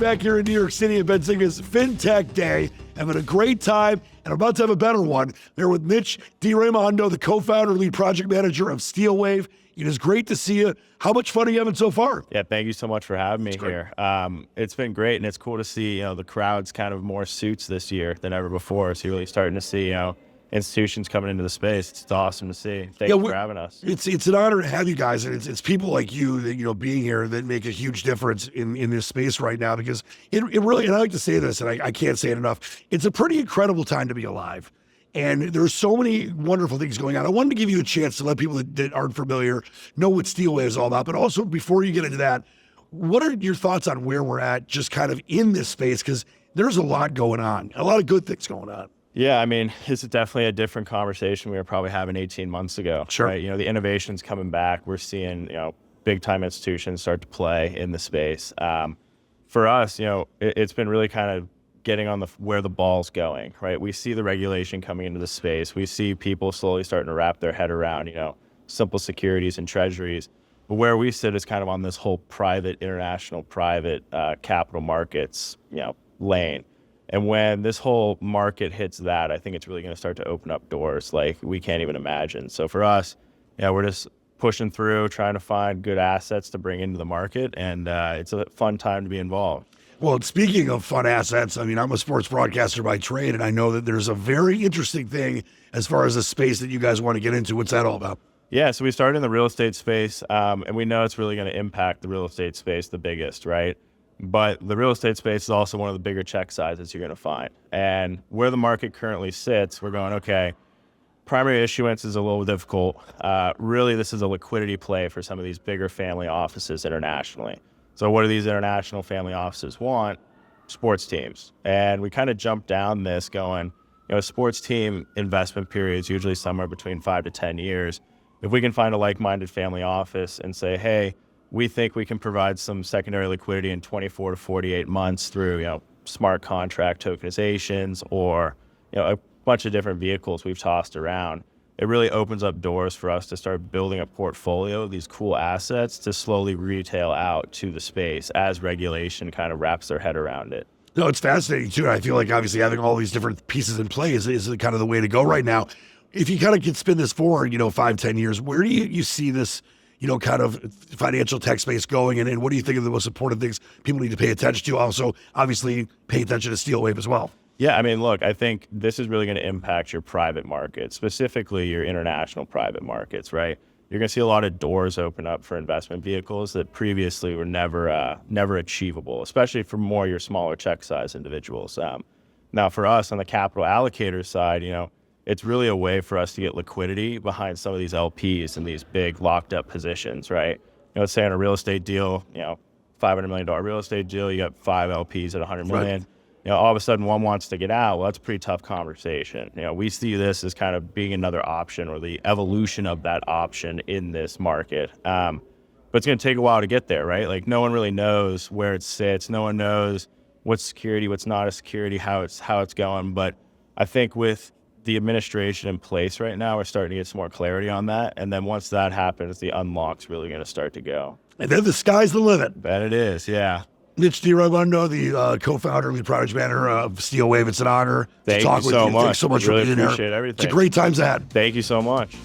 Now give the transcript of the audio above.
back here in New York City at Benzinga's Fintech Day. Having a great time, and I'm about to have a better one. They're with Mitch DiRaimondo, the co-founder, lead project manager of SteelWave. It is great to see you. How much fun are you having so far? Yeah, thank you so much for having me here. It's been great, and it's cool to see the crowd's kind of more suits this year than ever before. So you're really starting to see institutions coming into the space. It's awesome to see. Thank you for having us. It's an honor to have you guys, and it's people like you that being here that make a huge difference in this space right now, because it really, and I like to say this, and I can't say it enough, it's a pretty incredible time to be alive. And there's so many wonderful things going on. I wanted to give you a chance to let people that aren't familiar know what SteelWave is all about. But also, before you get into that, what are your thoughts on where we're at just kind of in this space? Because there's a lot going on, a lot of good things going on. Yeah, I mean, this is definitely a different conversation we were probably having 18 months ago. Sure. Right? The innovation's coming back. We're seeing, big-time institutions start to play in the space. For us, it's been really kind of getting on where the ball's going, right? We see the regulation coming into the space. We see people slowly starting to wrap their head around, simple securities and treasuries. But where we sit is kind of on this whole international private capital markets, lane. And when this whole market hits that, I think it's really going to start to open up doors like we can't even imagine. So for us, we're just pushing through, trying to find good assets to bring into the market, and it's a fun time to be involved. Well, speaking of fun assets, I mean, I'm a sports broadcaster by trade, and I know that there's a very interesting thing as far as the space that you guys want to get into. What's that all about? Yeah, so we started in the real estate space, and we know it's really going to impact the real estate space the biggest, right? But the real estate space is also one of the bigger check sizes you're going to find. And where the market currently sits, we're going, okay, primary issuance is a little difficult. Really, this is a liquidity play for some of these bigger family offices internationally. So what do these international family offices want? Sports teams. And we kind of jumped down this going, a sports team investment period is usually somewhere between 5 to 10 years. If we can find a like-minded family office and say, hey, we think we can provide some secondary liquidity in 24 to 48 months through, smart contract tokenizations or, a bunch of different vehicles we've tossed around, it really opens up doors for us to start building a portfolio of these cool assets to slowly retail out to the space as regulation kind of wraps their head around it. No, it's fascinating too. I feel like obviously having all these different pieces in play is kind of the way to go right now. If you kind of can spin this forward, 5, 10 years, where do you see this, kind of financial tech space going? And what do you think of the most important things people need to pay attention to? Also, obviously, pay attention to SteelWave as well. Yeah, I mean, look, I think this is really going to impact your private markets, specifically your international private markets, right? You're going to see a lot of doors open up for investment vehicles that previously were never achievable, especially for more your smaller check size individuals. Now, for us on the capital allocator side, it's really a way for us to get liquidity behind some of these LPs and these big locked up positions, right? Let's say on a real estate deal, $500 million real estate deal, you got 5 LPs at $100 million. Right. All of a sudden one wants to get out. Well, that's a pretty tough conversation. We see this as kind of being another option or the evolution of that option in this market. But it's going to take a while to get there, right? Like no one really knows where it sits. No one knows what's security, what's not a security, how it's going. But I think with the administration in place right now, we're starting to get some more clarity on that. And then once that happens, the unlock's really going to start to go. And then the sky's the limit. Bet it is, yeah. Mitch DiRaimondo, the co-founder, lead project manager of SteelWave. It's an honor to talk with you. Thanks so much. Thanks so much really for being here. Appreciate everything. It's a great times ahead. Thank you so much.